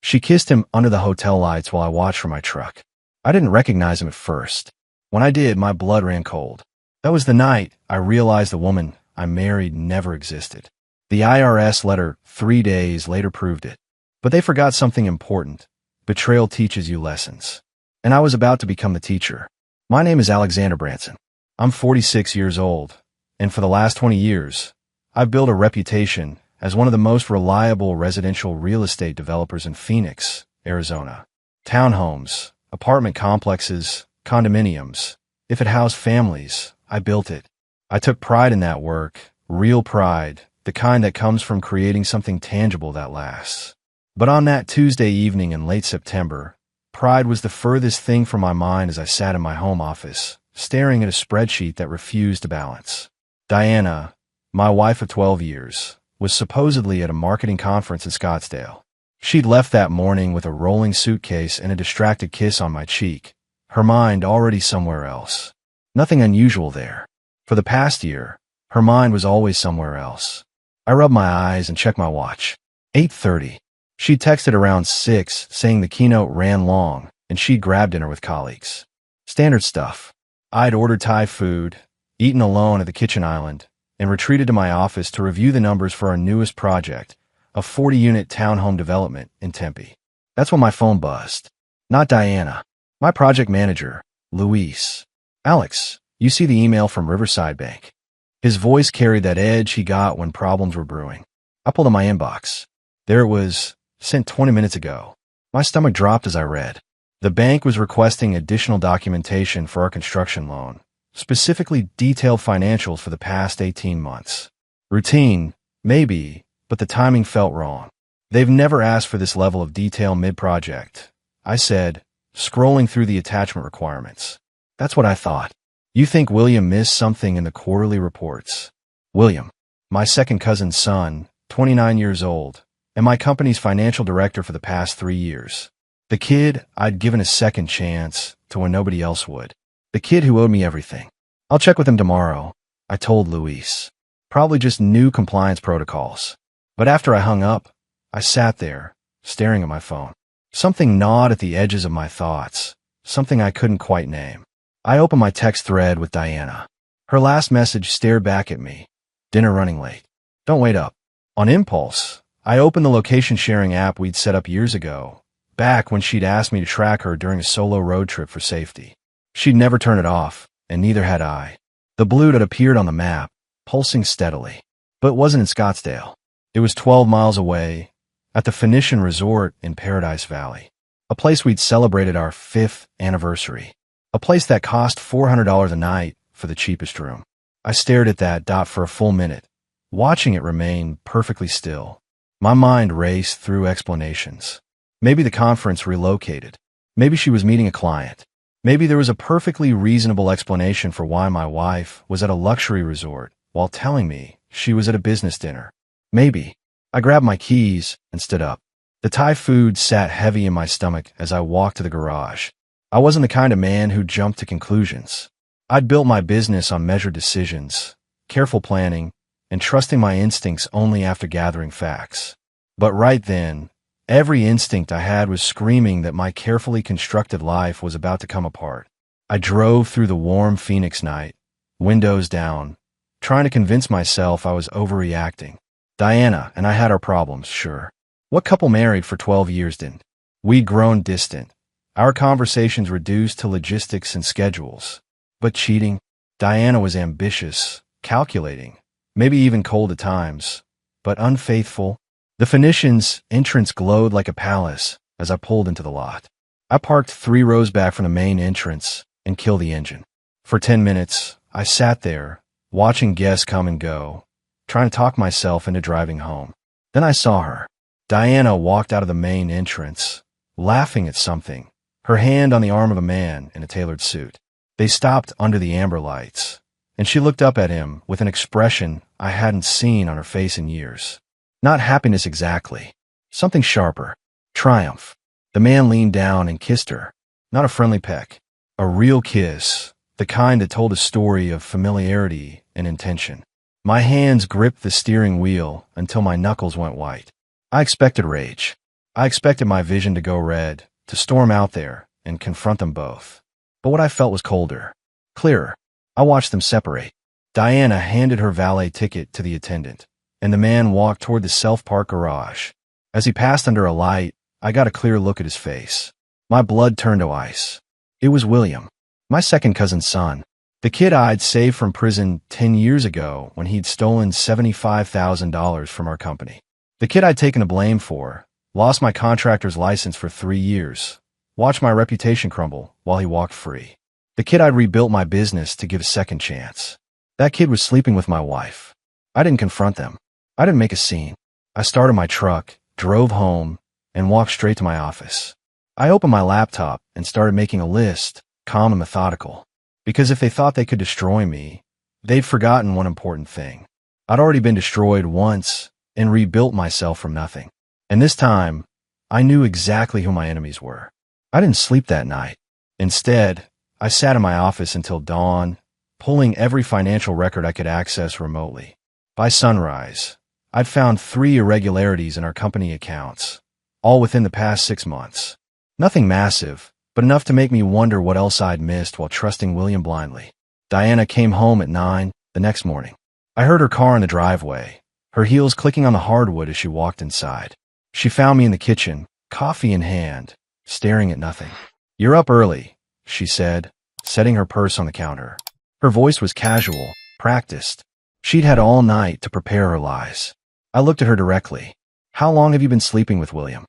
She kissed him under the hotel lights while I watched from my truck. I didn't recognize him at first. When I did, my blood ran cold. That was the night I realized the woman I married never existed. The IRS letter 3 days later proved it. But they forgot something important. Betrayal teaches you lessons. And I was about to become the teacher. My name is Alexander Branson. I'm 46 years old, and for the last 20 years, I've built a reputation as one of the most reliable residential real estate developers in Phoenix, Arizona. Townhomes, apartment complexes, condominiums. If it housed families, I built it. I took pride in that work, real pride, the kind that comes from creating something tangible that lasts. But on that Tuesday evening in late September, pride was the furthest thing from my mind as I sat in my home office, staring at a spreadsheet that refused to balance. Diana, my wife of 12 years, was supposedly at a marketing conference in Scottsdale. She'd left that morning with a rolling suitcase and a distracted kiss on my cheek, her mind already somewhere else. Nothing unusual there. For the past year, her mind was always somewhere else. I rubbed my eyes and checked my watch. 8:30. She'd texted around 6, saying the keynote ran long, and she'd grabbed dinner with colleagues. Standard stuff. I'd ordered Thai food, eaten alone at the kitchen island, and retreated to my office to review the numbers for our newest project, a 40-unit townhome development in Tempe. That's when my phone buzzed. Not Diana. My project manager, Luis. "Alex, you see the email from Riverside Bank." His voice carried that edge he got when problems were brewing. I pulled in my inbox. There it was, sent 20 minutes ago. My stomach dropped as I read. The bank was requesting additional documentation for our construction loan, specifically detailed financials for the past 18 months. Routine, maybe, but the timing felt wrong. They've never asked for this level of detail mid-project, I said, scrolling through the attachment requirements. That's what I thought. You think William missed something in the quarterly reports? William, my second cousin's son, 29 years old, and my company's financial director for the past 3 years. The kid I'd given a second chance to when nobody else would. The kid who owed me everything. I'll check with him tomorrow, I told Luis. Probably just new compliance protocols. But after I hung up, I sat there, staring at my phone. Something gnawed at the edges of my thoughts, something I couldn't quite name. I opened my text thread with Diana. Her last message stared back at me. Dinner running late. Don't wait up. On impulse, I opened the location sharing app we'd set up years ago, back when she'd asked me to track her during a solo road trip for safety. She'd never turn it off, and neither had I. The blue dot appeared on the map, pulsing steadily. But it wasn't in Scottsdale. It was 12 miles away, at the Phoenician Resort in Paradise Valley, a place we'd celebrated our 5th anniversary, a place that cost $400 a night for the cheapest room. I stared at that dot for a full minute, watching it remain perfectly still. My mind raced through explanations. Maybe the conference relocated. Maybe she was meeting a client. Maybe there was a perfectly reasonable explanation for why my wife was at a luxury resort while telling me she was at a business dinner. Maybe. I grabbed my keys and stood up. The Thai food sat heavy in my stomach as I walked to the garage. I wasn't the kind of man who jumped to conclusions. I'd built my business on measured decisions, careful planning, and trusting my instincts only after gathering facts. But right then, every instinct I had was screaming that my carefully constructed life was about to come apart. I drove through the warm Phoenix night, windows down, trying to convince myself I was overreacting. Diana and I had our problems, sure. What couple married for 12 years didn't? We'd grown distant. Our conversations reduced to logistics and schedules. But cheating? Diana was ambitious, calculating, maybe even cold at times, but unfaithful. The Phoenician's entrance glowed like a palace as I pulled into the lot. I parked 3 rows back from the main entrance and killed the engine. For 10 minutes, I sat there, watching guests come and go, trying to talk myself into driving home. Then I saw her. Diana walked out of the main entrance, laughing at something, her hand on the arm of a man in a tailored suit. They stopped under the amber lights, and she looked up at him with an expression I hadn't seen on her face in years. Not happiness exactly. Something sharper. Triumph. The man leaned down and kissed her. Not a friendly peck. A real kiss, the kind that told a story of familiarity and intention. My hands gripped the steering wheel until my knuckles went white. I expected rage. I expected my vision to go red, to storm out there and confront them both. But what I felt was colder, clearer. I watched them separate. Diana handed her valet ticket to the attendant, and the man walked toward the self-park garage. As he passed under a light, I got a clear look at his face. My blood turned to ice. It was William, my second cousin's son, the kid I'd saved from prison 10 years ago when he'd stolen $75,000 from our company. The kid I'd taken the blame for, lost my contractor's license for 3 years, watched my reputation crumble while he walked free. The kid I'd rebuilt my business to give a second chance. That kid was sleeping with my wife. I didn't confront them. I didn't make a scene. I started my truck, drove home, and walked straight to my office. I opened my laptop and started making a list, calm and methodical. Because if they thought they could destroy me, they'd forgotten one important thing. I'd already been destroyed once and rebuilt myself from nothing. And this time, I knew exactly who my enemies were. I didn't sleep that night. Instead, I sat in my office until dawn, pulling every financial record I could access remotely. By sunrise, I'd found 3 irregularities in our company accounts, all within the past 6 months. Nothing massive, but enough to make me wonder what else I'd missed while trusting William blindly. Diana came home at 9 the next morning. I heard her car in the driveway, her heels clicking on the hardwood as she walked inside. She found me in the kitchen, coffee in hand, staring at nothing. "You're up early," she said, setting her purse on the counter. Her voice was casual, practiced. She'd had all night to prepare her lies. I looked at her directly. "How long have you been sleeping with William?"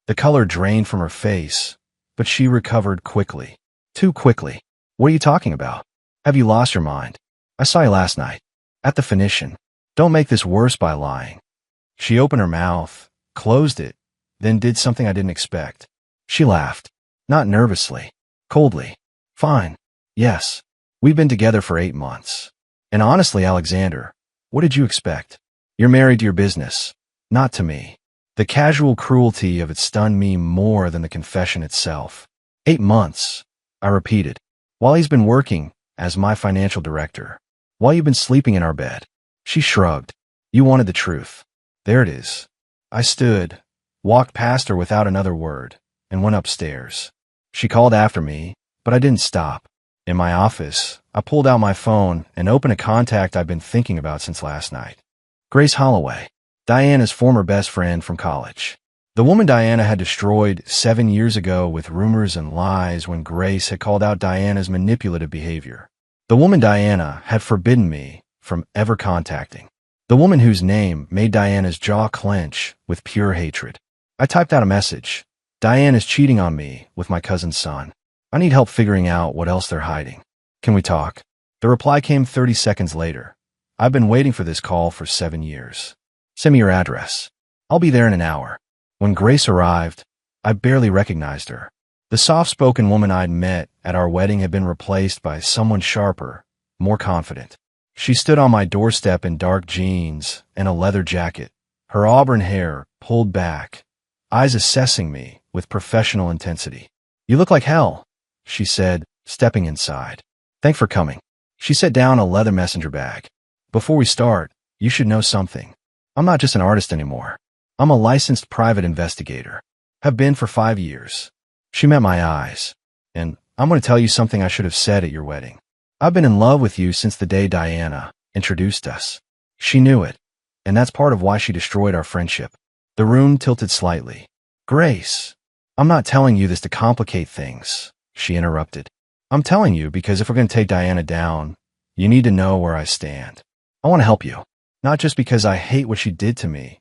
The color drained from her face, but she recovered quickly. Too quickly. "What are you talking about? Have you lost your mind? I saw you last night. At the Phoenician. Don't make this worse by lying." She opened her mouth, closed it, then did something I didn't expect. She laughed. Not nervously. Coldly. "Fine. Yes. We've been together for 8 months. And honestly, Alexander, what did you expect? You're married to your business, not to me." The casual cruelty of it stunned me more than the confession itself. 8 months, I repeated. While he's been working as my financial director. While you've been sleeping in our bed. She shrugged. "You wanted the truth. There it is." I stood, walked past her without another word, and went upstairs. She called after me, but I didn't stop. In my office, I pulled out my phone and opened a contact I'd been thinking about since last night. Grace Holloway, Diana's former best friend from college. The woman Diana had destroyed 7 years ago with rumors and lies when Grace had called out Diana's manipulative behavior. The woman Diana had forbidden me from ever contacting. The woman whose name made Diana's jaw clench with pure hatred. I typed out a message. "Diana's cheating on me with my cousin's son. I need help figuring out what else they're hiding. Can we talk?" The reply came 30 seconds later. "I've been waiting for this call for 7 years. Send me your address. I'll be there in an hour." When Grace arrived, I barely recognized her. The soft-spoken woman I'd met at our wedding had been replaced by someone sharper, more confident. She stood on my doorstep in dark jeans and a leather jacket, her auburn hair pulled back, eyes assessing me with professional intensity. "You look like hell," she said, stepping inside. "Thanks for coming." She set down a leather messenger bag. "Before we start, you should know something. I'm not just an artist anymore. I'm a licensed private investigator. Have been for 5 years. She met my eyes. "And I'm going to tell you something I should have said at your wedding. I've been in love with you since the day Diana introduced us." She knew it, and that's part of why she destroyed our friendship. The room tilted slightly. "Grace, I'm not telling you this to complicate things," she interrupted. "I'm telling you because if we're going to take Diana down, you need to know where I stand. I want to help you. Not just because I hate what she did to me,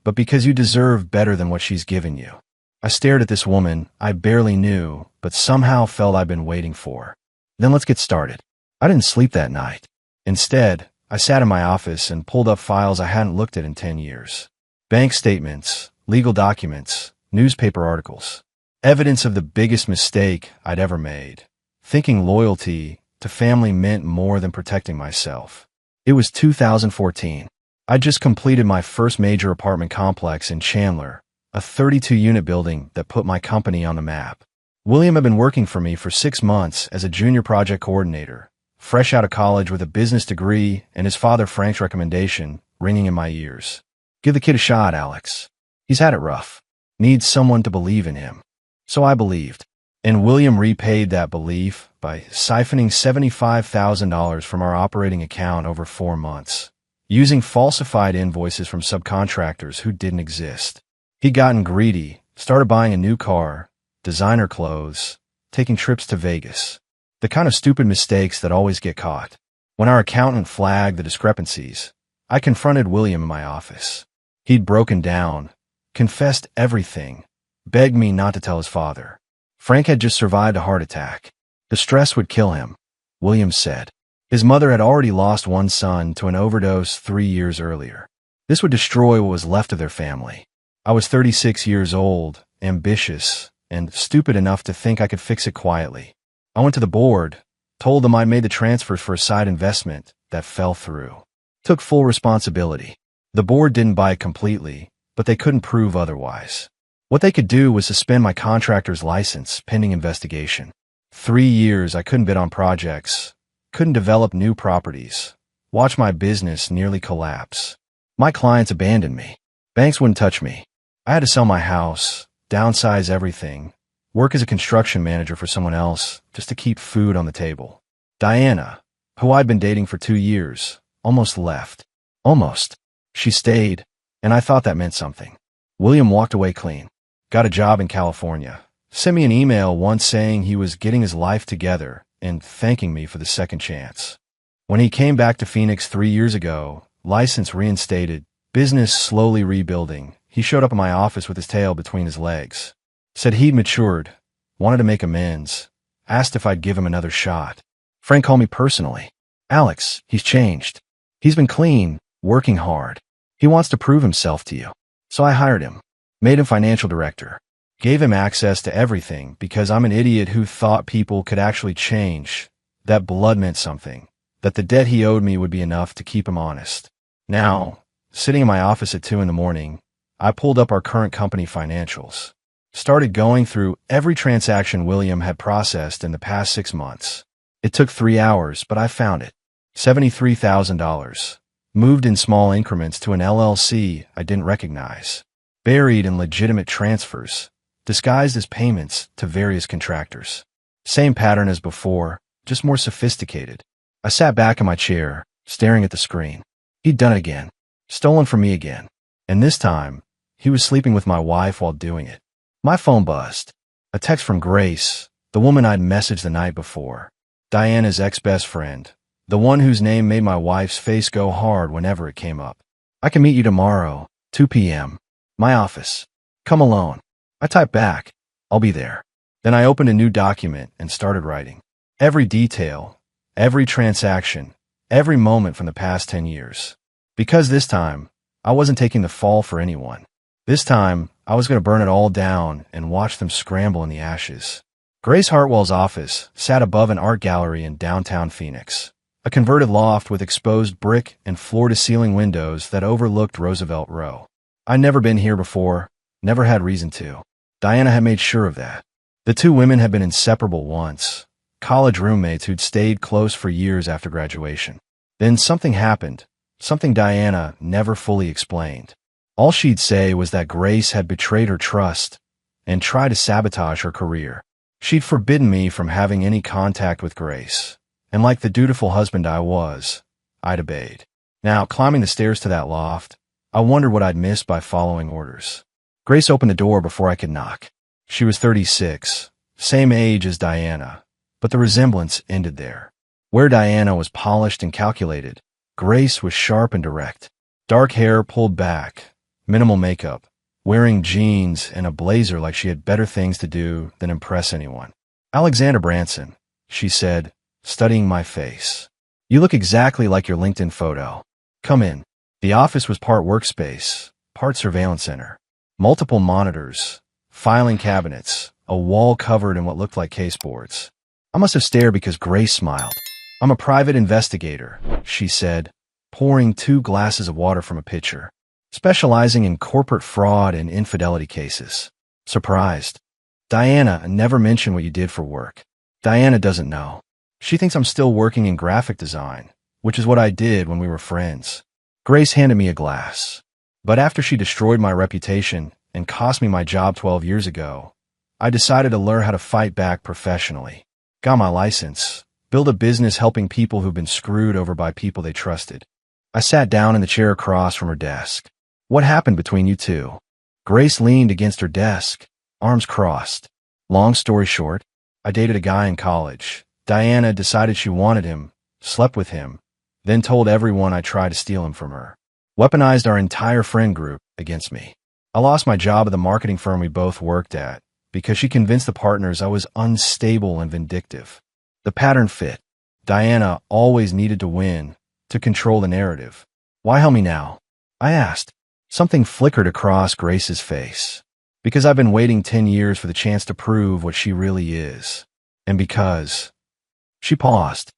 but because you deserve better than what she's given you." I stared at this woman I barely knew, but somehow felt I'd been waiting for. "Then let's get started." I didn't sleep that night. Instead, I sat in my office and pulled up files I hadn't looked at in 10 years. Bank statements, legal documents, newspaper articles. Evidence of the biggest mistake I'd ever made. Thinking loyalty to family meant more than protecting myself. It was 2014. I'd just completed my first major apartment complex in Chandler, a 32-unit building that put my company on the map. William had been working for me for 6 months as a junior project coordinator, fresh out of college with a business degree and his father Frank's recommendation ringing in my ears. "Give the kid a shot, Alex. He's had it rough." needs someone to believe in him. So I believed. And William repaid that belief by siphoning $75,000 from our operating account over 4 months, using falsified invoices from subcontractors who didn't exist. He'd gotten greedy, started buying a new car, designer clothes, taking trips to Vegas. The kind of stupid mistakes that always get caught. When our accountant flagged the discrepancies, I confronted William in my office. He'd broken down, confessed everything, begged me not to tell his father. Frank had just survived a heart attack. The stress would kill him, William said. His mother had already lost one son to an overdose 3 years earlier. This would destroy what was left of their family. I was 36 years old, ambitious, and stupid enough to think I could fix it quietly. I went to the board, told them I'd made the transfers for a side investment that fell through. Took full responsibility. The board didn't buy it completely, but they couldn't prove otherwise. What they could do was suspend my contractor's license pending investigation. 3 years I couldn't bid on projects, couldn't develop new properties, watch my business nearly collapse. My clients abandoned me. Banks wouldn't touch me. I had to sell my house, downsize everything, work as a construction manager for someone else just to keep food on the table. Diana, who I'd been dating for 2 years, almost left. Almost. She stayed, and I thought that meant something. William walked away clean. Got a job in California. Sent me an email once saying he was getting his life together and thanking me for the second chance. When he came back to Phoenix 3 years ago, license reinstated, business slowly rebuilding, he showed up in my office with his tail between his legs. Said he'd matured, wanted to make amends, asked if I'd give him another shot. Frank called me personally. Alex, he's changed. He's been clean, working hard. He wants to prove himself to you. So I hired him. Made him financial director. Gave him access to everything because I'm an idiot who thought people could actually change, that blood meant something, that the debt he owed me would be enough to keep him honest. Now, sitting in my office at 2 a.m, I pulled up our current company financials. Started going through every transaction William had processed in the past 6 months. It took 3 hours, but I found it. $73,000. Moved in small increments to an LLC I didn't recognize. Buried in legitimate transfers, disguised as payments to various contractors. Same pattern as before, just more sophisticated. I sat back in my chair, staring at the screen. He'd done it again. Stolen from me again. And this time, he was sleeping with my wife while doing it. My phone buzzed. A text from Grace, the woman I'd messaged the night before. Diana's ex-best friend. The one whose name made my wife's face go hard whenever it came up. I can meet you tomorrow, 2 p.m. My office. Come alone. I typed back. I'll be there. Then I opened a new document and started writing. Every detail, every transaction, every moment from the past 10 years. Because this time, I wasn't taking the fall for anyone. This time, I was going to burn it all down and watch them scramble in the ashes. Grace Hartwell's office sat above an art gallery in downtown Phoenix. A converted loft with exposed brick and floor-to-ceiling windows that overlooked Roosevelt Row. I'd never been here before, never had reason to. Diana had made sure of that. The two women had been inseparable once, college roommates who'd stayed close for years after graduation. Then something happened, something Diana never fully explained. All she'd say was that Grace had betrayed her trust and tried to sabotage her career. She'd forbidden me from having any contact with Grace, and like the dutiful husband I was, I'd obeyed. Now, climbing the stairs to that loft, I wondered what I'd missed by following orders. Grace opened the door before I could knock. She was 36, same age as Diana, but the resemblance ended there. Where Diana was polished and calculated, Grace was sharp and direct. Dark hair pulled back, minimal makeup, wearing jeans and a blazer like she had better things to do than impress anyone. Alexander Branson, she said, studying my face. You look exactly like your LinkedIn photo. Come in. The office was part workspace, part surveillance center. Multiple monitors, filing cabinets, a wall covered in what looked like caseboards. I must have stared because Grace smiled. I'm a private investigator, she said, pouring 2 glasses of water from a pitcher, specializing in corporate fraud and infidelity cases. Surprised. Diana never mentioned what you did for work. Diana doesn't know. She thinks I'm still working in graphic design, which is what I did when we were friends. Grace handed me a glass. But after she destroyed my reputation and cost me my job 12 years ago, I decided to learn how to fight back professionally. Got my license, built a business helping people who've been screwed over by people they trusted. I sat down in the chair across from her desk. What happened between you two? Grace leaned against her desk, arms crossed. Long story short, I dated a guy in college. Diana decided she wanted him, slept with him, then told everyone I tried to steal him from her. Weaponized our entire friend group against me. I lost my job at the marketing firm we both worked at because she convinced the partners I was unstable and vindictive. The pattern fit. Diana always needed to win, to control the narrative. Why help me now? I asked. Something flickered across Grace's face. Because I've been waiting 10 years for the chance to prove what she really is. And because... She paused.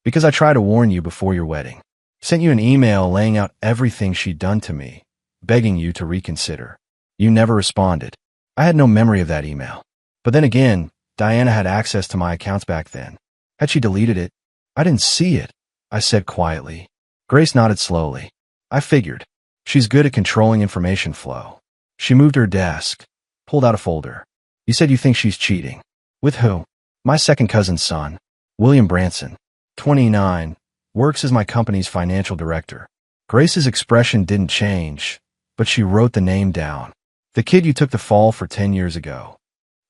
Because I tried to warn you before your wedding. Sent you an email laying out everything she'd done to me, begging you to reconsider. You never responded. I had no memory of that email. But then again, Diana had access to my accounts back then. Had she deleted it? I didn't see it, I said quietly. Grace nodded slowly. I figured. She's good at controlling information flow. She moved her desk, pulled out a folder. You said you think she's cheating. With who? My second cousin's son, William Branson, 29, works as my company's financial director. Grace's expression didn't change, but she wrote the name down. The kid you took the fall for 10 years ago.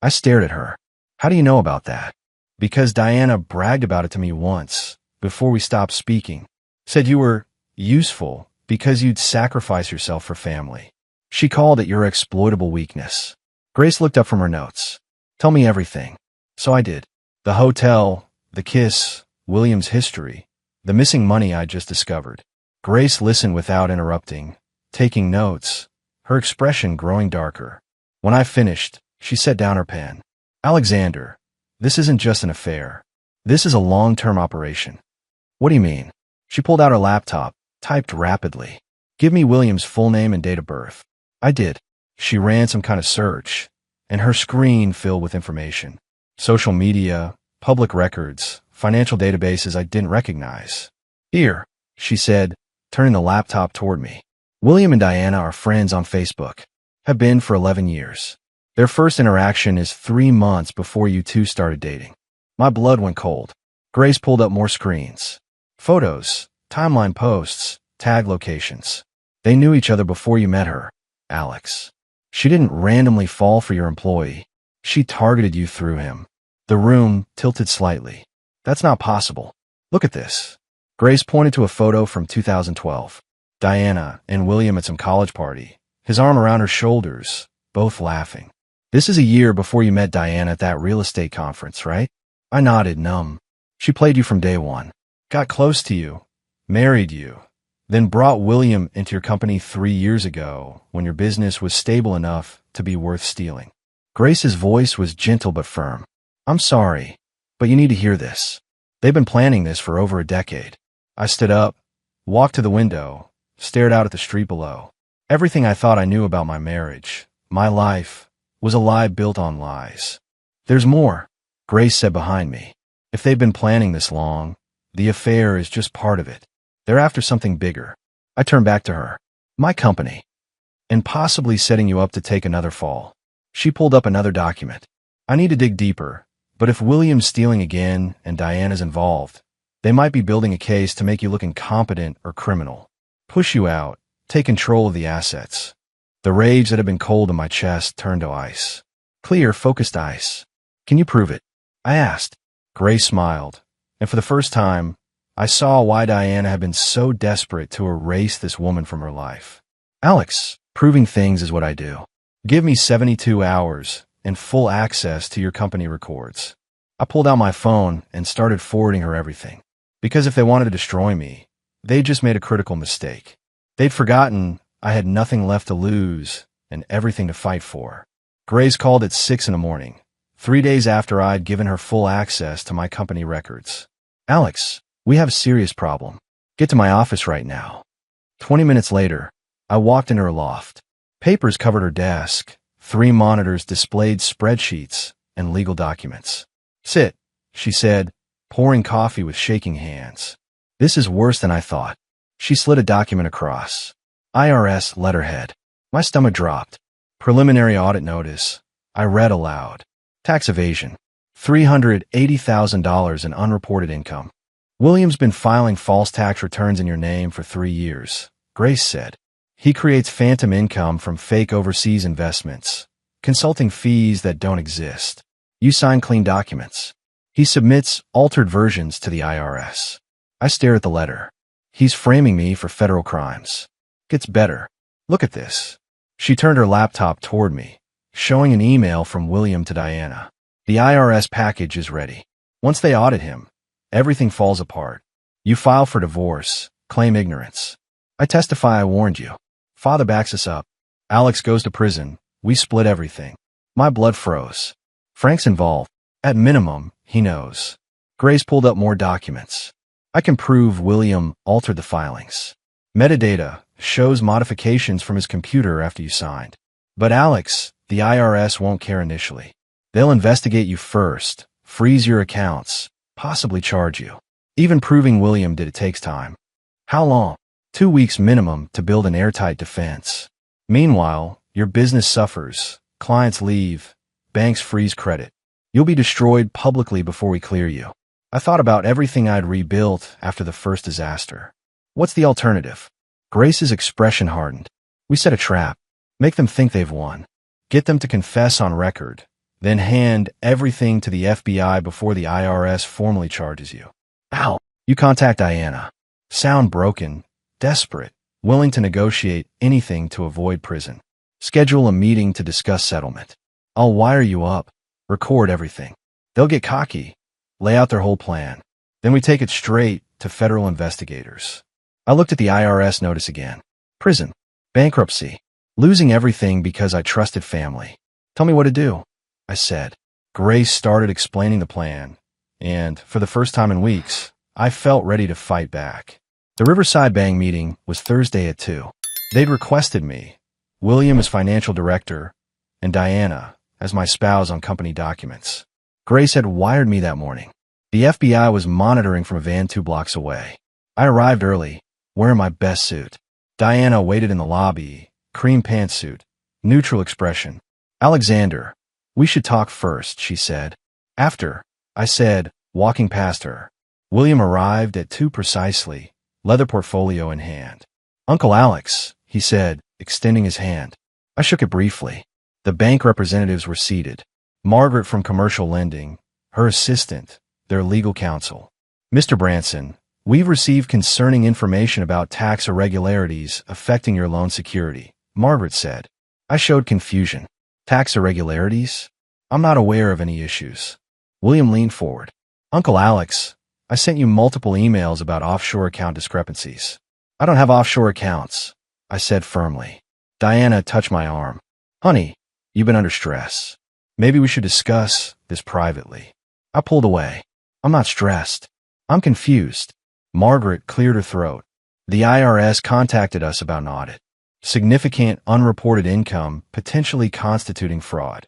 I stared at her. How do you know about that? Because Diana bragged about it to me once, before we stopped speaking. Said you were useful because you'd sacrifice yourself for family. She called it your exploitable weakness. Grace looked up from her notes. Tell me everything. So I did. The hotel, the kiss, William's history, the missing money I just discovered. Grace listened without interrupting, taking notes, her expression growing darker. When I finished, she set down her pen. Alexander, this isn't just an affair. This is a long-term operation. What do you mean? She pulled out her laptop, typed rapidly. Give me William's full name and date of birth. I did. She ran some kind of search, and her screen filled with information. Social media, public records, financial databases I didn't recognize. Here, she said, turning the laptop toward me. William and Diana are friends on Facebook. Have been for 11 years. Their first interaction is 3 months before you two started dating. My blood went cold. Grace pulled up more screens. Photos, timeline posts, tag locations. They knew each other before you met her, Alex. She didn't randomly fall for your employee. She targeted you through him. The room tilted slightly. That's not possible. Look at this. Grace pointed to a photo from 2012. Diana and William at some college party, his arm around her shoulders, both laughing. This is a year before you met Diana at that real estate conference, right? I nodded, numb. She played you from day one. Got close to you, married you, then brought William into your company 3 years ago when your business was stable enough to be worth stealing. Grace's voice was gentle but firm. I'm sorry, but you need to hear this. They've been planning this for over a decade. I stood up, walked to the window, stared out at the street below. Everything I thought I knew about my marriage, my life, was a lie built on lies. There's more, Grace said behind me. If they've been planning this long, the affair is just part of it. They're after something bigger. I turned back to her. My company. And possibly setting you up to take another fall. She pulled up another document. I need to dig deeper, but if William's stealing again and Diana's involved, they might be building a case to make you look incompetent or criminal. Push you out, take control of the assets. The rage that had been cold in my chest turned to ice. Clear, focused ice. Can you prove it? I asked. Grace smiled, and for the first time, I saw why Diana had been so desperate to erase this woman from her life. Alex, proving things is what I do. Give me 72 hours and full access to your company records. I pulled out my phone and started forwarding her everything. Because if they wanted to destroy me, they'd just made a critical mistake. They'd forgotten I had nothing left to lose and everything to fight for. Grace called at 6 in the morning, 3 days after I'd given her full access to my company records. Alex, we have a serious problem. Get to my office right now. 20 minutes later, I walked into her loft. Papers covered her desk. 3 monitors displayed spreadsheets and legal documents. Sit, she said, pouring coffee with shaking hands. This is worse than I thought. She slid a document across. IRS letterhead. My stomach dropped. Preliminary audit notice. I read aloud. Tax evasion. $380,000 in unreported income. William's been filing false tax returns in your name for 3 years, Grace said. He creates phantom income from fake overseas investments, consulting fees that don't exist. You sign clean documents. He submits altered versions to the IRS. I stare at the letter. He's framing me for federal crimes. Gets better. Look at this. She turned her laptop toward me, showing an email from William to Diana. The IRS package is ready. Once they audit him, everything falls apart. You file for divorce, claim ignorance. I testify I warned you. Father backs us up. Alex goes to prison. We split everything. My blood froze. Frank's involved. At minimum, he knows. Grace pulled up more documents. I can prove William altered the filings. Metadata shows modifications from his computer after you signed. But Alex, the IRS won't care initially. They'll investigate you first, freeze your accounts, possibly charge you. Even proving William did it takes time. How long? 2 weeks minimum to build an airtight defense. Meanwhile, your business suffers, clients leave, banks freeze credit. You'll be destroyed publicly before we clear you. I thought about everything I'd rebuilt after the first disaster. What's the alternative? Grace's expression hardened. We set a trap. Make them think they've won. Get them to confess on record, then hand everything to the FBI before the IRS formally charges you. Ow! You contact Diana. Sound broken, desperate, willing to negotiate anything to avoid prison. Schedule a meeting to discuss settlement. I'll wire you up, record everything. They'll get cocky, lay out their whole plan. Then we take it straight to federal investigators. I looked at the IRS notice again. Prison. Bankruptcy. Losing everything because I trusted family. Tell me what to do, I said. Grace started explaining the plan, and for the first time in weeks, I felt ready to fight back. The Riverside Bank meeting was Thursday at 2. They'd requested me, William as financial director, and Diana as my spouse on company documents. Grace had wired me that morning. The FBI was monitoring from a van 2 blocks away. I arrived early, wearing my best suit. Diana waited in the lobby, cream pantsuit, neutral expression. Alexander, we should talk first, she said. After, I said, walking past her. William arrived at 2 precisely, leather portfolio in hand. Uncle Alex, he said, extending his hand. I shook it briefly. The bank representatives were seated. Margaret from Commercial Lending, her assistant, their legal counsel. Mr. Branson, we've received concerning information about tax irregularities affecting your loan security, Margaret said. I showed confusion. Tax irregularities? I'm not aware of any issues. William leaned forward. Uncle Alex, I sent you multiple emails about offshore account discrepancies. I don't have offshore accounts, I said firmly. Diana touched my arm. Honey, you've been under stress. Maybe we should discuss this privately. I pulled away. I'm not stressed. I'm confused. Margaret cleared her throat. The IRS contacted us about an audit. Significant unreported income potentially constituting fraud.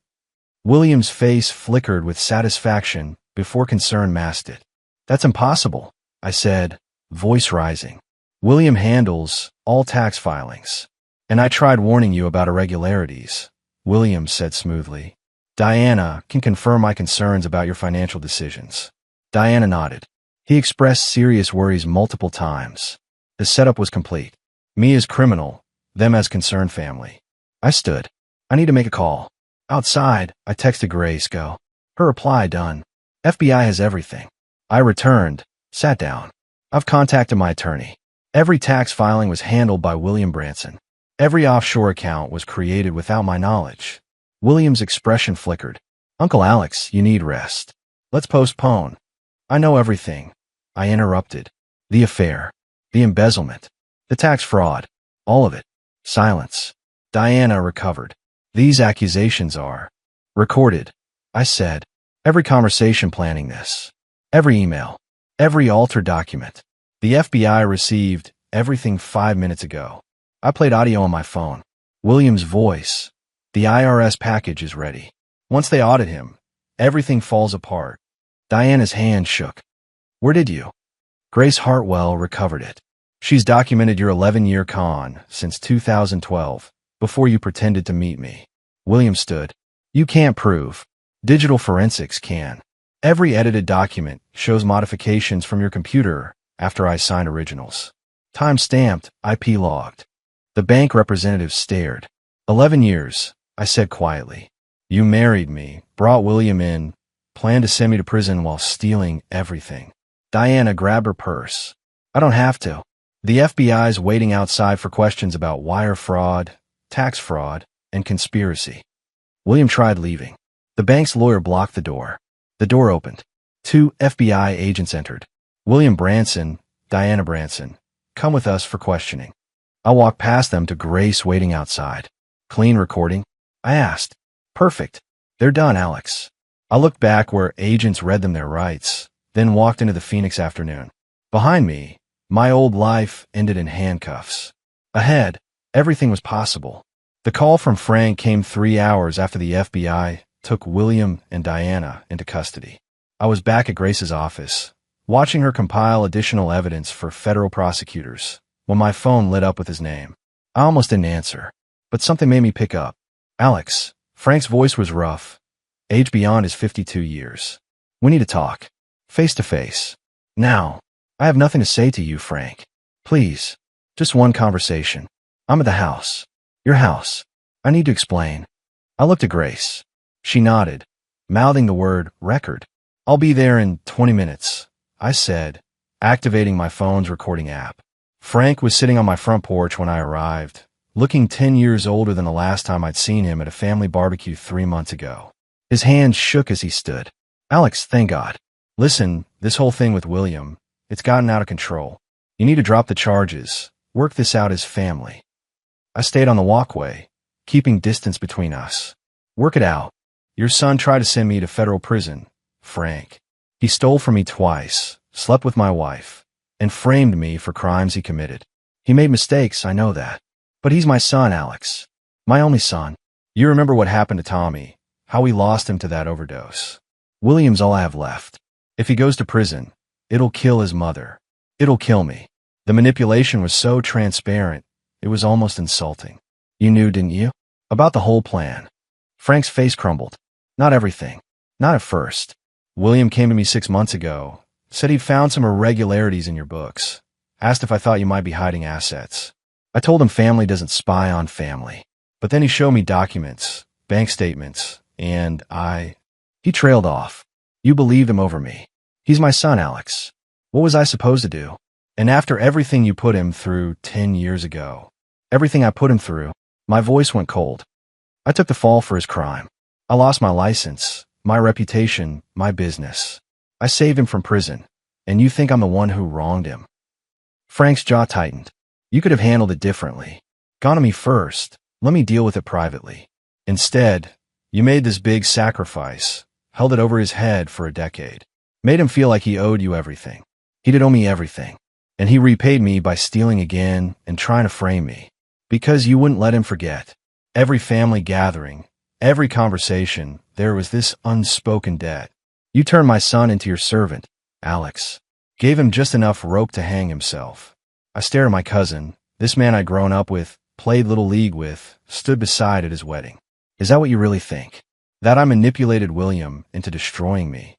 William's face flickered with satisfaction before concern masked it. That's impossible, I said, voice rising. William handles all tax filings. And I tried warning you about irregularities, William said smoothly. Diana can confirm my concerns about your financial decisions. Diana nodded. He expressed serious worries multiple times. The setup was complete. Me as criminal, them as concerned family. I stood. I need to make a call. Outside, I texted Grace, go. Her reply done. FBI has everything. I returned, sat down. I've contacted my attorney. Every tax filing was handled by William Branson. Every offshore account was created without my knowledge. William's expression flickered. Uncle Alex, you need rest. Let's postpone. I know everything. I interrupted. The affair. The embezzlement. The tax fraud. All of it. Silence. Diana recovered. These accusations are recorded, I said. Every conversation planning this. Every email. Every altered document. The FBI received everything 5 minutes ago. I played audio on my phone. William's voice. The IRS package is ready. Once they audit him, everything falls apart. Diana's hand shook. Where did you? Grace Hartwell recovered it. She's documented your 11-year con since 2012, before you pretended to meet me. William stood. You can't prove. Digital forensics can. Every edited document shows modifications from your computer after I signed originals. Time-stamped, IP logged. The bank representative stared. 11 years, I said quietly. You married me, brought William in, planned to send me to prison while stealing everything. Diana grabbed her purse. I don't have to. The FBI's waiting outside for questions about wire fraud, tax fraud, and conspiracy. William tried leaving. The bank's lawyer blocked the door. The door opened. 2 FBI agents entered. William Branson, Diana Branson, come with us for questioning. I walked past them to Grace waiting outside. Clean recording? I asked. Perfect. They're done, Alex. I looked back where agents read them their rights, then walked into the Phoenix afternoon. Behind me, my old life ended in handcuffs. Ahead, everything was possible. The call from Frank came 3 hours after the FBI took William and Diana into custody. I was back at Grace's office, watching her compile additional evidence for federal prosecutors, when my phone lit up with his name. I almost didn't answer, but something made me pick up. Alex. Frank's voice was rough. Age beyond his 52 years. We need to talk. Face to face. Now. I have nothing to say to you, Frank. Please. Just one conversation. I'm at the house. Your house. I need to explain. I looked at Grace. She nodded, mouthing the word record. I'll be there in 20 minutes, I said, activating my phone's recording app. Frank was sitting on my front porch when I arrived, looking 10 years older than the last time I'd seen him at a family barbecue 3 months ago. His hands shook as he stood. Alex, thank God. Listen, this whole thing with William, it's gotten out of control. You need to drop the charges, work this out as family. I stayed on the walkway, keeping distance between us. Work it out. Your son tried to send me to federal prison, Frank. He stole from me twice, slept with my wife, and framed me for crimes he committed. He made mistakes, I know that. But he's my son, Alex. My only son. You remember what happened to Tommy, how we lost him to that overdose. William's all I have left. If he goes to prison, it'll kill his mother. It'll kill me. The manipulation was so transparent, it was almost insulting. You knew, didn't you? About the whole plan. Frank's face crumbled. Not everything. Not at first. William came to me 6 months ago, said he'd found some irregularities in your books, asked if I thought you might be hiding assets. I told him family doesn't spy on family. But then he showed me documents, bank statements, and He trailed off. You believed him over me. He's my son, Alex. What was I supposed to do? And after everything you put him through 10 years ago, everything I put him through, my voice went cold. I took the fall for his crime. I lost my license, my reputation, my business. I saved him from prison, and you think I'm the one who wronged him. Frank's jaw tightened. You could have handled it differently. Gone to me first, let me deal with it privately. Instead, you made this big sacrifice, held it over his head for a decade, made him feel like he owed you everything. He did owe me everything, and he repaid me by stealing again and trying to frame me, because you wouldn't let him forget. Every family gathering, every conversation, there was this unspoken debt. You turned my son into your servant, Alex. Gave him just enough rope to hang himself. I stared at my cousin, this man I'd grown up with, played Little League with, stood beside at his wedding. Is that what you really think? That I manipulated William into destroying me?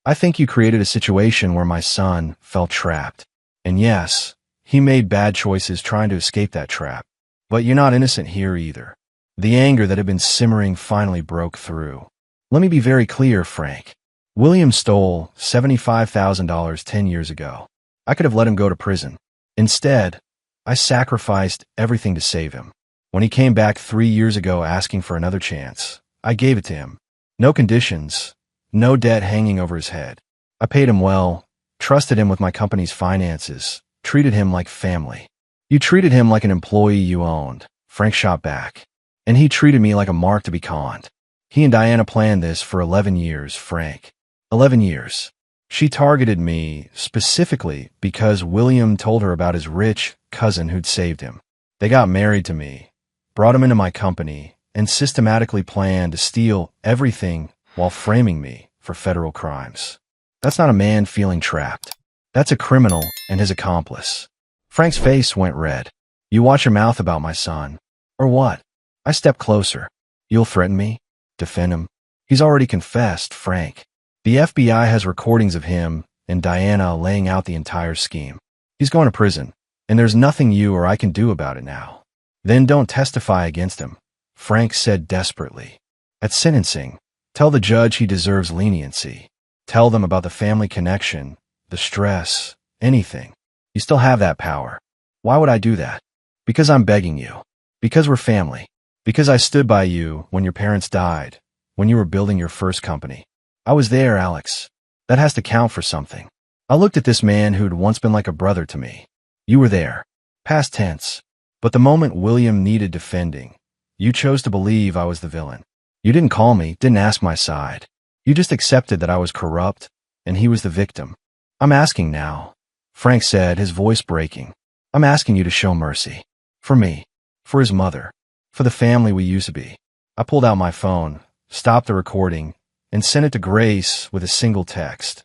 I think you created a situation where my son felt trapped. And yes, he made bad choices trying to escape that trap. But you're not innocent here either. The anger that had been simmering finally broke through. Let me be very clear, Frank. William stole $75,000 10 years ago. I could have let him go to prison. Instead, I sacrificed everything to save him. When he came back 3 years ago asking for another chance, I gave it to him. No conditions, no debt hanging over his head. I paid him well, trusted him with my company's finances, treated him like family. You treated him like an employee you owned, Frank shot back. And he treated me like a mark to be conned. He and Diana planned this for 11 years, Frank. 11 years. She targeted me specifically because William told her about his rich cousin who'd saved him. They got married to me, brought him into my company, and systematically planned to steal everything while framing me for federal crimes. That's not a man feeling trapped. That's a criminal and his accomplice. Frank's face went red. You watch your mouth about my son. Or what? I stepped closer. You'll threaten me? Defend him? He's already confessed, Frank. The FBI has recordings of him and Diana laying out the entire scheme. He's going to prison, and there's nothing you or I can do about it now. Then don't testify against him, Frank said desperately. At sentencing, tell the judge he deserves leniency. Tell them about the family connection, the stress, anything. You still have that power. Why would I do that? Because I'm begging you. Because we're family. Because I stood by you when your parents died, when you were building your first company. I was there, Alex. That has to count for something. I looked at this man who'd once been like a brother to me. You were there. Past tense. But the moment William needed defending, you chose to believe I was the villain. You didn't call me, didn't ask my side. You just accepted that I was corrupt, and he was the victim. I'm asking now, Frank said, his voice breaking. I'm asking you to show mercy. For me. For his mother. For the family we used to be. I pulled out my phone, stopped the recording, and sent it to Grace with a single text.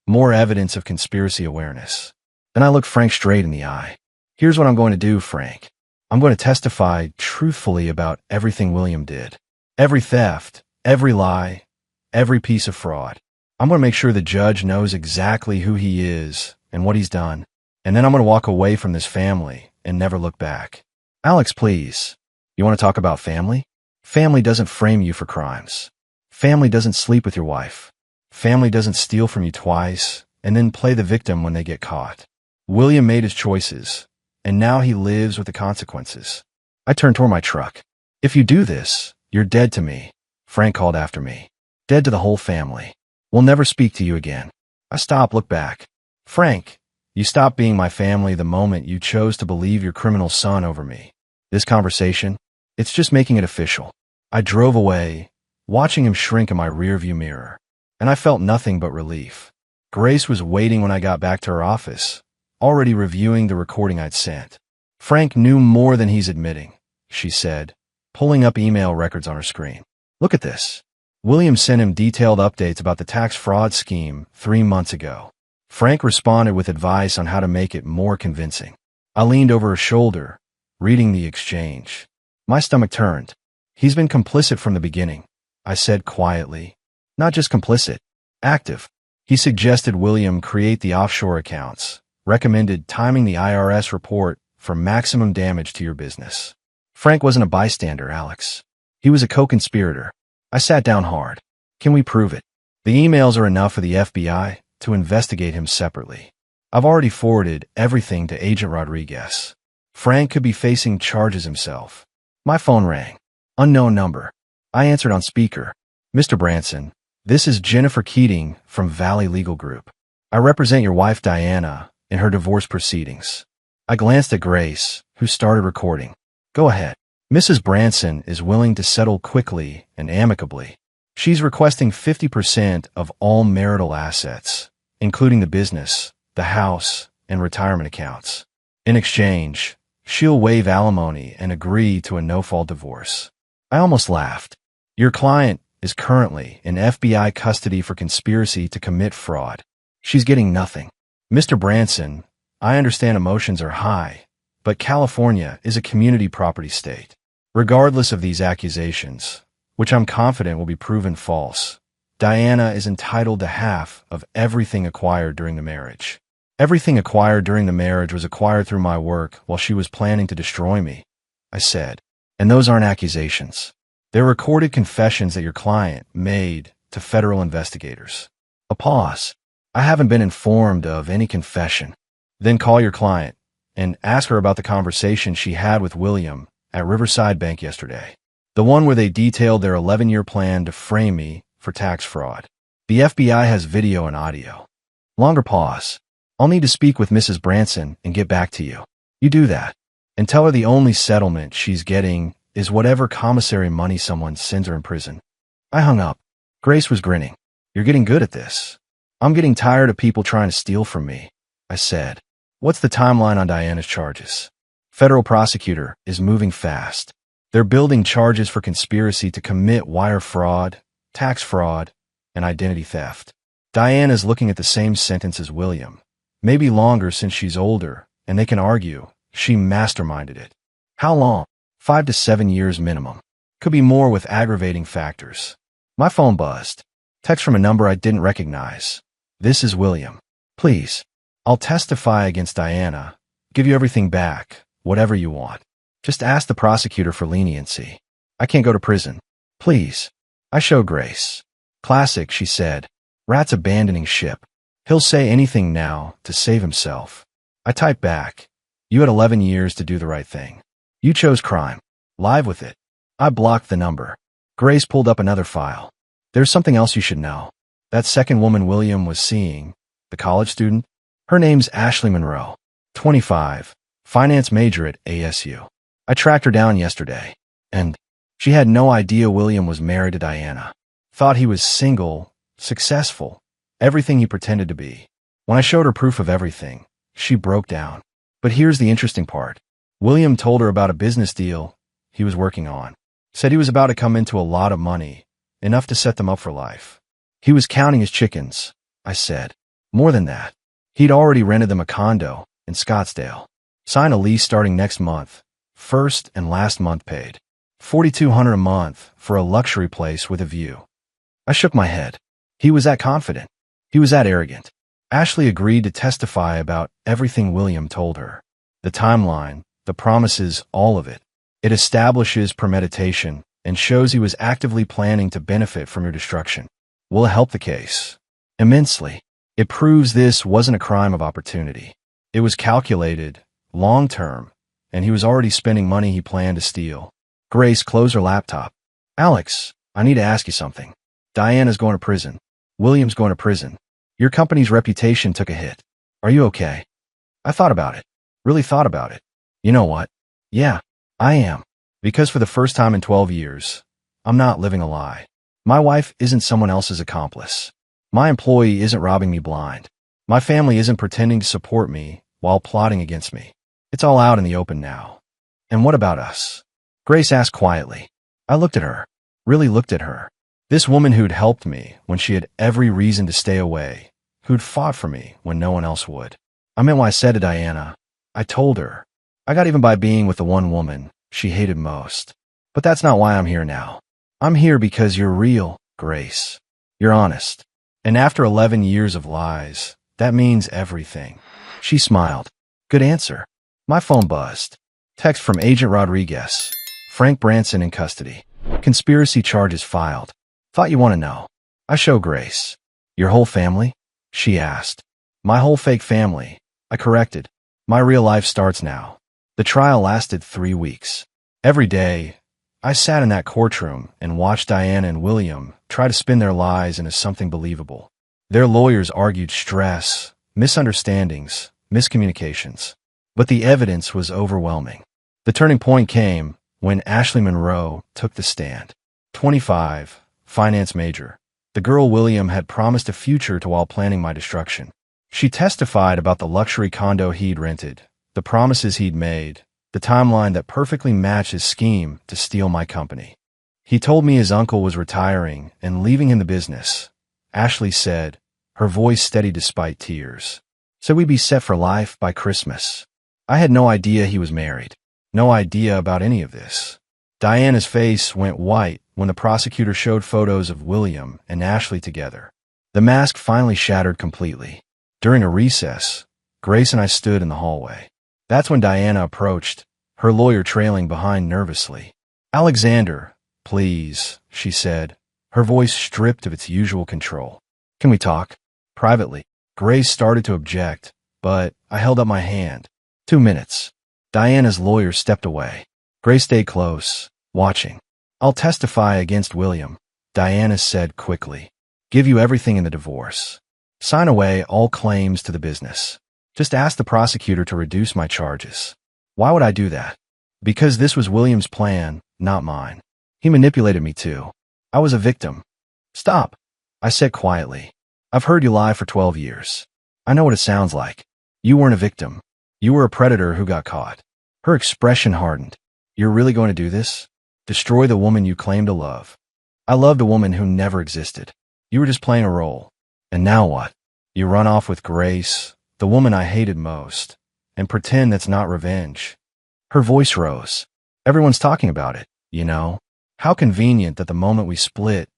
More evidence of conspiracy awareness. Then I looked Frank straight in the eye. Here's what I'm going to do, Frank. I'm going to testify truthfully about everything William did. Every theft, every lie, every piece of fraud. I'm going to make sure the judge knows exactly who he is and what he's done. And then I'm going to walk away from this family and never look back. Alex, please. You want to talk about family? Family doesn't frame you for crimes. Family doesn't sleep with your wife. Family doesn't steal from you twice and then play the victim when they get caught. William made his choices, and now he lives with the consequences. I turned toward my truck. If you do this, you're dead to me, Frank called after me. Dead to the whole family. We'll never speak to you again. I stopped, looked back. Frank, you stopped being my family the moment you chose to believe your criminal son over me. This conversation, it's just making it official. I drove away, watching him shrink in my rearview mirror, and I felt nothing but relief. Grace was waiting when I got back to her office, already reviewing the recording I'd sent. Frank knew more than he's admitting, she said, pulling up email records on her screen. Look at this. William sent him detailed updates about the tax fraud scheme 3 months ago. Frank responded with advice on how to make it more convincing. I leaned over her shoulder, reading the exchange. My stomach turned. He's been complicit from the beginning, I said quietly. Not just complicit, active. He suggested William create the offshore accounts, recommended timing the IRS report for maximum damage to your business. Frank wasn't a bystander, Alex. He was a co-conspirator. I sat down hard. Can we prove it? The emails are enough for the FBI to investigate him separately. I've already forwarded everything to Agent Rodriguez. Frank could be facing charges himself. My phone rang. Unknown number. I answered on speaker. Mr. Branson, this is Jennifer Keating from Valley Legal Group. I represent your wife Diana in her divorce proceedings. I glanced at Grace, who started recording. Go ahead. Mrs. Branson is willing to settle quickly and amicably. She's requesting 50% of all marital assets, including the business, the house, and retirement accounts. In exchange, she'll waive alimony and agree to a no-fault divorce. I almost laughed. Your client is currently in FBI custody for conspiracy to commit fraud. She's getting nothing. Mr. Branson, I understand emotions are high, but California is a community property state. Regardless of these accusations, which I'm confident will be proven false, Diana is entitled to half of everything acquired during the marriage. Everything acquired during the marriage was acquired through my work while she was planning to destroy me, I said. And those aren't accusations. They're recorded confessions that your client made to federal investigators. A pause. I haven't been informed of any confession. Then call your client and ask her about the conversation she had with William at Riverside Bank yesterday. The one where they detailed their 11-year plan to frame me for tax fraud. The FBI has video and audio. Longer pause. I'll need to speak with Mrs. Branson and get back to you. You do that. And tell her the only settlement she's getting is whatever commissary money someone sends her in prison. I hung up. Grace was grinning. You're getting good at this. I'm getting tired of people trying to steal from me, I said. What's the timeline on Diana's charges? Federal prosecutor is moving fast. They're building charges for conspiracy to commit wire fraud, tax fraud, and identity theft. Diana's looking at the same sentence as William. Maybe longer since she's older, and they can argue she masterminded it. How long? 5 to 7 years minimum. Could be more with aggravating factors. My phone buzzed. Text from a number I didn't recognize. This is William. Please. I'll testify against Diana. Give you everything back, whatever you want. Just ask the prosecutor for leniency. I can't go to prison. Please. I showed Grace. Classic, she said. Rat's abandoning ship. He'll say anything now to save himself. I typed back. You had 11 years to do the right thing. You chose crime. Live with it. I blocked the number. Grace pulled up another file. There's something else you should know. That second woman William was seeing, the college student, her name's Ashley Monroe, 25, finance major at ASU. I tracked her down yesterday, and she had no idea William was married to Diana. Thought he was single, successful, everything he pretended to be. When I showed her proof of everything, she broke down. But here's the interesting part. William told her about a business deal he was working on. Said he was about to come into a lot of money, enough to set them up for life. He was counting his chickens, I said. More than that. He'd already rented them a condo in Scottsdale. Sign a lease starting next month. First and last month paid. $4,200 a month for a luxury place with a view. I shook my head. He was that confident. He was that arrogant. Ashley agreed to testify about everything William told her. The timeline, the promises, all of it. It establishes premeditation and shows he was actively planning to benefit from your destruction. Will it help the case? Immensely. It proves this wasn't a crime of opportunity. It was calculated, long-term, and he was already spending money he planned to steal. Grace closed her laptop. Alex, I need to ask you something. Diana's going to prison. William's going to prison. Your company's reputation took a hit. Are you okay? I thought about it. Really thought about it. You know what? Yeah, I am. Because for the first time in 12 years, I'm not living a lie. My wife isn't someone else's accomplice. My employee isn't robbing me blind. My family isn't pretending to support me while plotting against me. It's all out in the open now. And what about us? Grace asked quietly. I looked at her. Really looked at her. This woman who'd helped me when she had every reason to stay away, who'd fought for me when no one else would. I meant what I said to Diana. I told her. I got even by being with the one woman she hated most. But that's not why I'm here now. I'm here because you're real, Grace. You're honest. And after 11 years of lies, that means everything. She smiled. Good answer. My phone buzzed. Text from Agent Rodriguez. Frank Branson in custody. Conspiracy charges filed. Thought you want to know. I show Grace. Your whole family? She asked. My whole fake family. I corrected. My real life starts now. The trial lasted 3 weeks. Every day, I sat in that courtroom and watched Diana and William try to spin their lies into something believable. Their lawyers argued stress, misunderstandings, miscommunications. But the evidence was overwhelming. The turning point came when Ashley Monroe took the stand. 25, finance major. The girl William had promised a future to while planning my destruction. She testified about the luxury condo he'd rented, the promises he'd made, the timeline that perfectly matched his scheme to steal my company. He told me his uncle was retiring and leaving him the business. Ashley said, her voice steady despite tears. So we'd be set for life by Christmas. I had no idea he was married. No idea about any of this. Diana's face went white when the prosecutor showed photos of William and Ashley together. The mask finally shattered completely. During a recess, Grace and I stood in the hallway. That's when Diana approached, her lawyer trailing behind nervously. Alexander, please, she said, her voice stripped of its usual control. Can we talk? Privately. Grace started to object, but I held up my hand. 2 minutes. Diana's lawyer stepped away. Grace stayed close, watching. I'll testify against William, Diana said quickly. Give you everything in the divorce. Sign away all claims to the business. Just ask the prosecutor to reduce my charges. Why would I do that? Because this was William's plan, not mine. He manipulated me too. I was a victim. Stop, I said quietly. I've heard you lie for 12 years. I know what it sounds like. You weren't a victim. You were a predator who got caught. Her expression hardened. You're really going to do this? Destroy the woman you claim to love. I loved a woman who never existed. You were just playing a role. And now what? You run off with Grace, the woman I hated most, and pretend that's not revenge. Her voice rose. Everyone's talking about it, you know. How convenient that the moment we split,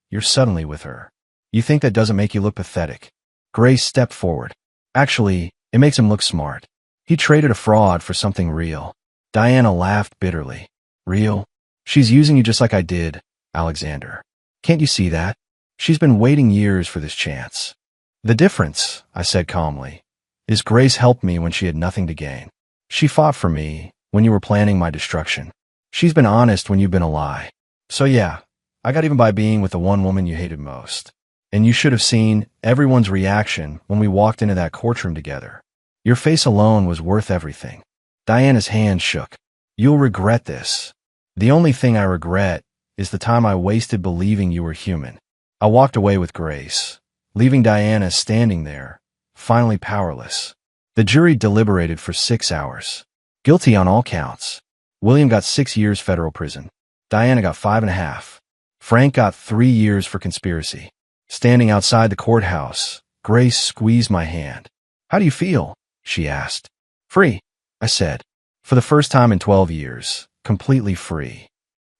you're suddenly with her. You think that doesn't make you look pathetic? Grace stepped forward. Actually, it makes him look smart. He traded a fraud for something real. Diana laughed bitterly. Real? She's using you just like I did, Alexander. Can't you see that? She's been waiting years for this chance. The difference, I said calmly, is Grace helped me when she had nothing to gain. She fought for me when you were planning my destruction. She's been honest when you've been a lie. So yeah, I got even by being with the one woman you hated most. And you should have seen everyone's reaction when we walked into that courtroom together. Your face alone was worth everything. Diana's hand shook. You'll regret this. The only thing I regret is the time I wasted believing you were human. I walked away with Grace, leaving Diana standing there, finally powerless. The jury deliberated for 6 hours. Guilty on all counts. William got 6 years federal prison. Diana got 5.5. Frank got 3 years for conspiracy. Standing outside the courthouse, Grace squeezed my hand. How do you feel? She asked. Free, I said. For the first time in 12 years, completely free.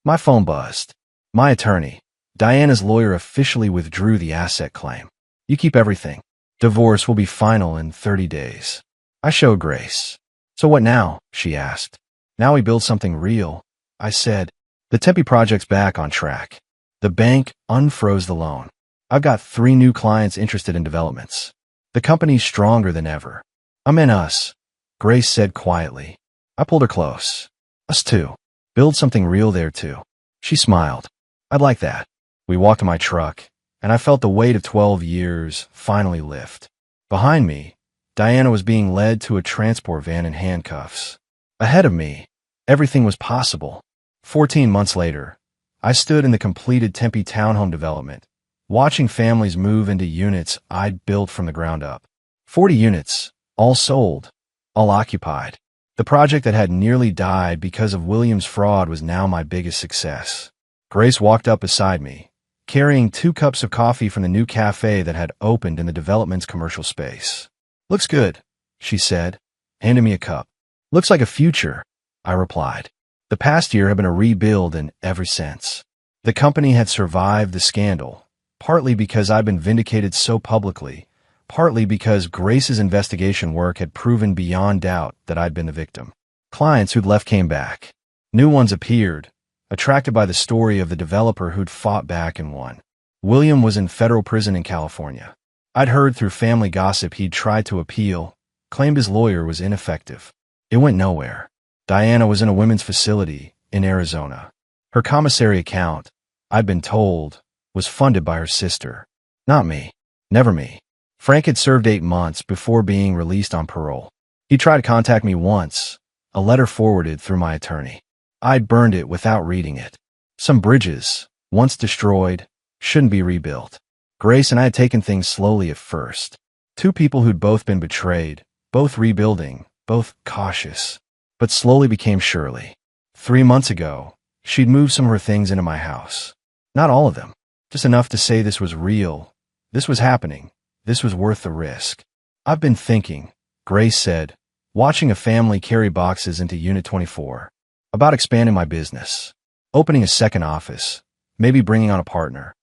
My phone buzzed. My attorney, Diana's lawyer, officially withdrew the asset claim. You keep everything. Divorce will be final in 30 days. I showed Grace. So what now? She asked. Now we build something real, I said. The Tempe project's back on track. The bank unfroze the loan. I've got 3 new clients interested in developments. The company's stronger than ever. I meant us, Grace said quietly. I pulled her close. Us too. Build something real there too. She smiled. I'd like that. We walked to my truck, and I felt the weight of 12 years finally lift. Behind me, Diana was being led to a transport van in handcuffs. Ahead of me, everything was possible. 14 months later, I stood in the completed Tempe townhome development, watching families move into units I'd built from the ground up. 40 units, all sold, all occupied. The project that had nearly died because of William's fraud was now my biggest success. Grace walked up beside me, carrying 2 cups of coffee from the new cafe that had opened in the development's commercial space. Looks good, she said, handing me a cup. Looks like a future, I replied. The past year had been a rebuild in every sense. The company had survived the scandal, partly because I'd been vindicated so publicly, partly because Grace's investigation work had proven beyond doubt that I'd been the victim. Clients who'd left came back. New ones appeared, attracted by the story of the developer who'd fought back and won. William was in federal prison in California. I'd heard through family gossip he'd tried to appeal, claimed his lawyer was ineffective. It went nowhere. Diana was in a women's facility in Arizona. Her commissary account, I'd been told, was funded by her sister. Not me. Never me. Frank had served 8 months before being released on parole. He tried to contact me once, a letter forwarded through my attorney. I'd burned it without reading it. Some bridges, once destroyed, shouldn't be rebuilt. Grace and I had taken things slowly at first. 2 people who'd both been betrayed, both rebuilding, both cautious, but slowly became Shirley. 3 months ago, she'd moved some of her things into my house. Not all of them, just enough to say this was real, this was happening, this was worth the risk. I've been thinking, Grace said, watching a family carry boxes into Unit 24, about expanding my business, opening a second office, maybe bringing on a partner.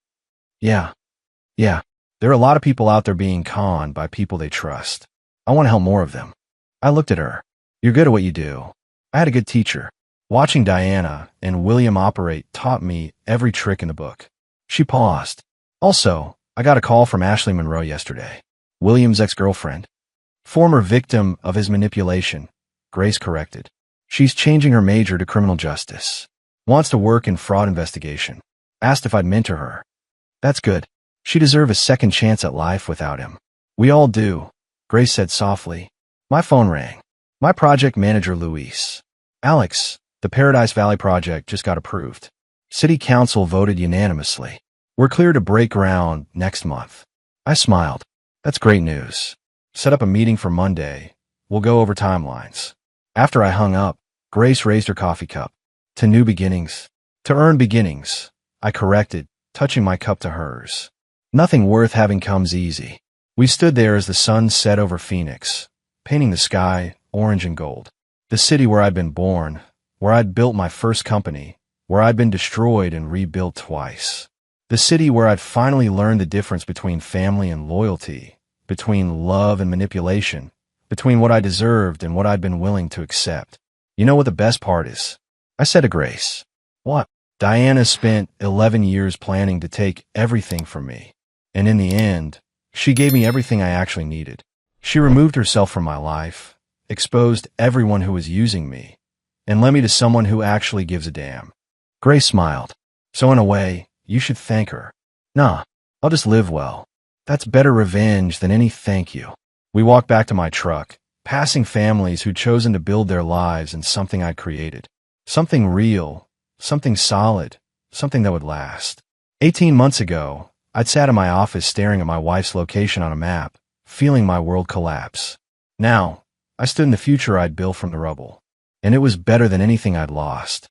Yeah, there are a lot of people out there being conned by people they trust. I want to help more of them. I looked at her. You're good at what you do. I had a good teacher. Watching Diana and William operate taught me every trick in the book. She paused. Also, I got a call from Ashley Monroe yesterday. William's ex-girlfriend. Former victim of his manipulation, Grace corrected. She's changing her major to criminal justice. Wants to work in fraud investigation. Asked if I'd mentor her. That's good. She deserves a second chance at life without him. We all do, Grace said softly. My phone rang. My project manager, Luis. Alex, the Paradise Valley project just got approved. City Council voted unanimously. We're clear to break ground next month. I smiled. That's great news. Set up a meeting for Monday. We'll go over timelines. After I hung up, Grace raised her coffee cup. To new beginnings. To earn beginnings, I corrected, touching my cup to hers. Nothing worth having comes easy. We stood there as the sun set over Phoenix, painting the sky orange and gold. The city where I'd been born, where I'd built my first company, where I'd been destroyed and rebuilt twice. The city where I'd finally learned the difference between family and loyalty, between love and manipulation, between what I deserved and what I'd been willing to accept. You know what the best part is? I said a grace. What? Diana spent 11 years planning to take everything from me. And in the end, she gave me everything I actually needed. She removed herself from my life, exposed everyone who was using me, and led me to someone who actually gives a damn. Grace smiled. So in a way, you should thank her. Nah, I'll just live well. That's better revenge than any thank you. We walked back to my truck, passing families who'd chosen to build their lives in something I'd created. Something real, something solid, something that would last. 18 months ago, I'd sat in my office staring at my wife's location on a map, feeling my world collapse. Now, I stood in the future I'd built from the rubble, and it was better than anything I'd lost.